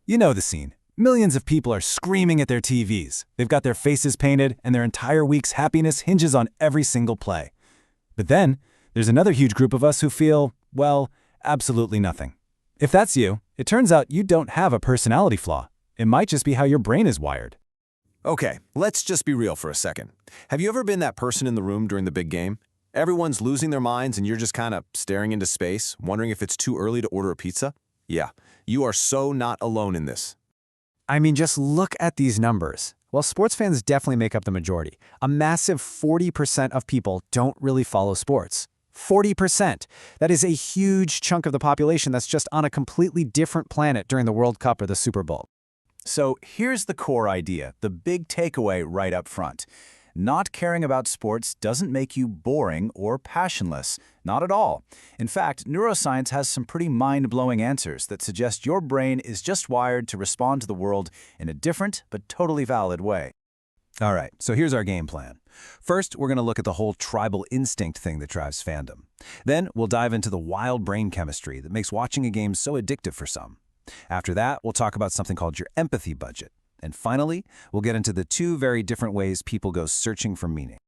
You know the scene. Millions of people are screaming at their TVs. They've got their faces painted, and their entire week's happiness hinges on every single play. But then, there's another huge group of us who feel, well, absolutely nothing. If that's you, it turns out you don't have a personality flaw. It might just be how your brain is wired. Okay, let's just be real for a second. Have you ever been that person in the room during the big game? Everyone's losing their minds and you're just kind of staring into space, wondering if it's too early to order a pizza? Yeah, you are so not alone in this. I mean, just look at these numbers. Well, sports fans definitely make up the majority. A massive 40% of people don't really follow sports. 40%. That is a huge chunk of the population that's just on a completely different planet during the World Cup or the Super Bowl. So here's the core idea, the big takeaway right up front. Not caring about sports doesn't make you boring or passionless. Not at all. In fact, neuroscience has some pretty mind-blowing answers that suggest your brain is just wired to respond to the world in a different but totally valid way. All right, so here's our game plan. First, we're going to look at the whole tribal instinct thing that drives fandom. Then, we'll dive into the wild brain chemistry that makes watching a game so addictive for some. After that, we'll talk about something called your empathy budget. And finally, we'll get into the two very different ways people go searching for meaning.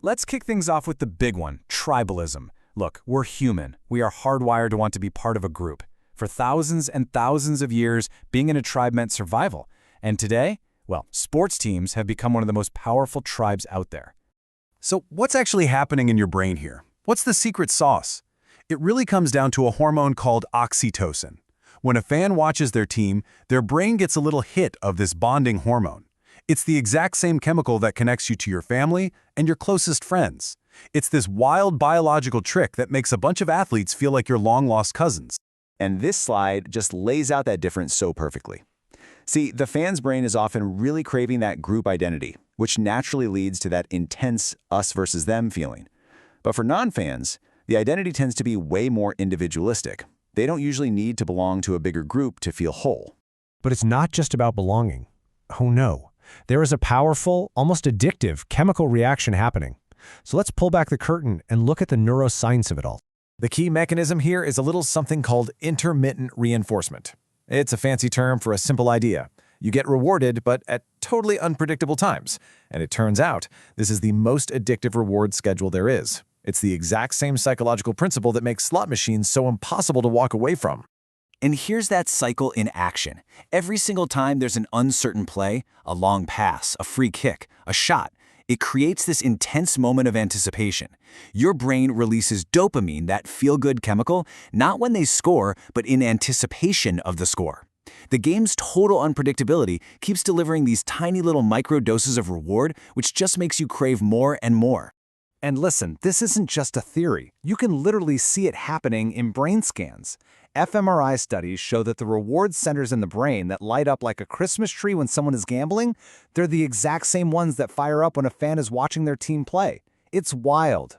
Let's kick things off with the big one, tribalism. Look, we're human. We are hardwired to want to be part of a group. For thousands and thousands of years, being in a tribe meant survival. And today, well, sports teams have become one of the most powerful tribes out there. So what's actually happening in your brain here? What's the secret sauce? It really comes down to a hormone called oxytocin. When a fan watches their team, their brain gets a little hit of this bonding hormone. It's the exact same chemical that connects you to your family and your closest friends. It's this wild biological trick that makes a bunch of athletes feel like your long-lost cousins. And this slide just lays out that difference so perfectly. See, the fan's brain is often really craving that group identity, which naturally leads to that intense us versus them feeling. But for non-fans, the identity tends to be way more individualistic. They don't usually need to belong to a bigger group to feel whole. But it's not just about belonging. Oh no, there is a powerful, almost addictive chemical reaction happening. So let's pull back the curtain and look at the neuroscience of it all. The key mechanism here is a little something called intermittent reinforcement. It's a fancy term for a simple idea. You get rewarded, but at totally unpredictable times. And it turns out, this is the most addictive reward schedule there is. It's the exact same psychological principle that makes slot machines so impossible to walk away from. And here's that cycle in action. Every single time there's an uncertain play, a long pass, a free kick, a shot, it creates this intense moment of anticipation. Your brain releases dopamine, that feel-good chemical, not when they score, but in anticipation of the score. The game's total unpredictability keeps delivering these tiny little micro doses of reward, which just makes you crave more and more. And listen, this isn't just a theory. You can literally see it happening in brain scans. fMRI studies show that the reward centers in the brain that light up like a Christmas tree when someone is gambling, they're the exact same ones that fire up when a fan is watching their team play. It's wild.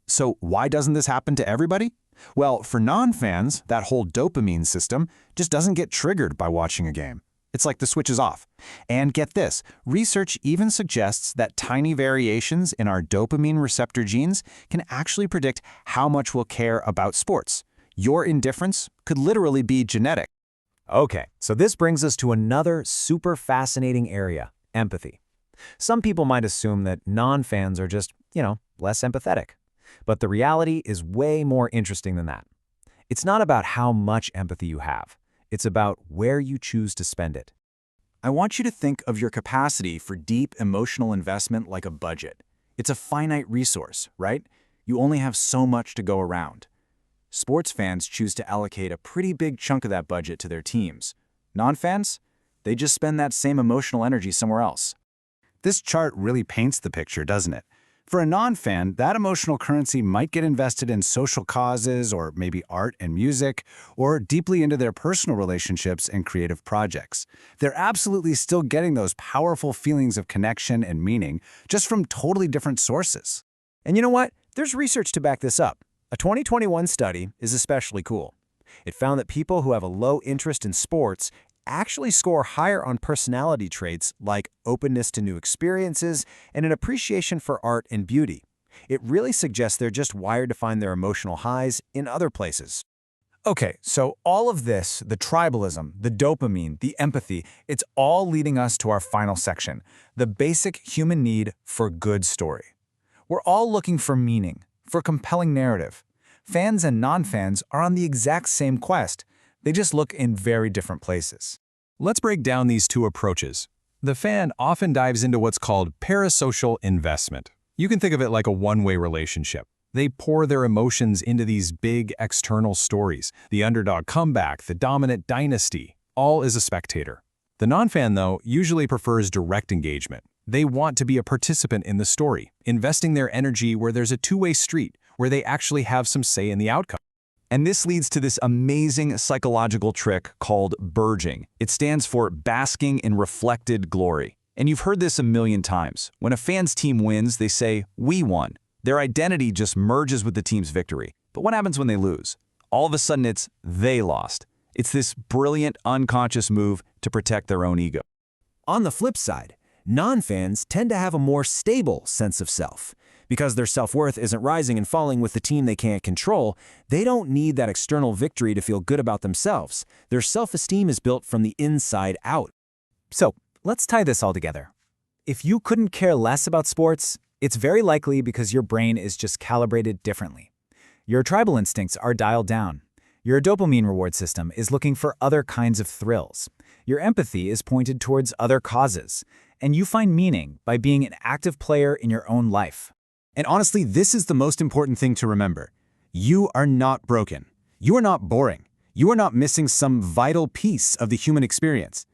So why doesn't this happen to everybody? Well, for non-fans, that whole dopamine system just doesn't get triggered by watching a game. It's like the switch is off. And get this, research even suggests that tiny variations in our dopamine receptor genes can actually predict how much we'll care about sports. Your indifference could literally be genetic. Okay, so this brings us to another super fascinating area, empathy. Some people might assume that non-fans are just, less empathetic. But the reality is way more interesting than that. It's not about how much empathy you have. It's about where you choose to spend it. I want you to think of your capacity for deep emotional investment like a budget. It's a finite resource, right? You only have so much to go around. Sports fans choose to allocate a pretty big chunk of that budget to their teams. Non-fans? They just spend that same emotional energy somewhere else. This chart really paints the picture, doesn't it? For a non-fan, that emotional currency might get invested in social causes or maybe art and music, or deeply into their personal relationships and creative projects. They're absolutely still getting those powerful feelings of connection and meaning, just from totally different sources. And you know what? There's research to back this up. A 2021 study is especially cool. It found that people who have a low interest in sports actually score higher on personality traits like openness to new experiences and an appreciation for art and beauty. It really suggests they're just wired to find their emotional highs in other places. Okay, so all of this, the tribalism, the dopamine, the empathy, it's all leading us to our final section, the basic human need for good story. We're all looking for meaning, for compelling narrative. Fans and non-fans are on the exact same quest. They just look in very different places. Let's break down these two approaches. The fan often dives into what's called parasocial investment. You can think of it like a one-way relationship. They pour their emotions into these big external stories, the underdog comeback, the dominant dynasty, all as a spectator. The non-fan, though, usually prefers direct engagement. They want to be a participant in the story, investing their energy where there's a two-way street, where they actually have some say in the outcome. And this leads to this amazing psychological trick called burgeoning. It stands for basking in reflected glory. And you've heard this a million times. When a fan's team wins, they say, "We won." Their identity just merges with the team's victory. But what happens when they lose? All of a sudden it's they lost. It's this brilliant unconscious move to protect their own ego. On the flip side, non-fans tend to have a more stable sense of self. Because their self-worth isn't rising and falling with the team they can't control, they don't need that external victory to feel good about themselves. Their self-esteem is built from the inside out. So, let's tie this all together. If you couldn't care less about sports, it's very likely because your brain is just calibrated differently. Your tribal instincts are dialed down. Your dopamine reward system is looking for other kinds of thrills. Your empathy is pointed towards other causes. And you find meaning by being an active player in your own life. And honestly, this is the most important thing to remember. You are not broken. You are not boring. You are not missing some vital piece of the human experience.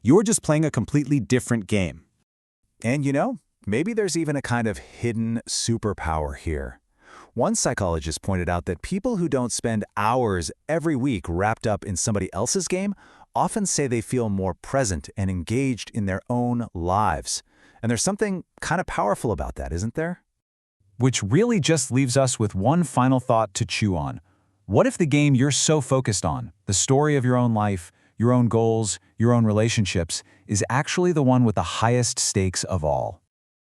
You're just playing a completely different game. And you know, maybe there's even a kind of hidden superpower here. One psychologist pointed out that people who don't spend hours every week wrapped up in somebody else's game often say they feel more present and engaged in their own lives. And there's something kind of powerful about that, isn't there? Which really just leaves us with one final thought to chew on. What if the game you're so focused on, the story of your own life, your own goals, your own relationships, is actually the one with the highest stakes of all?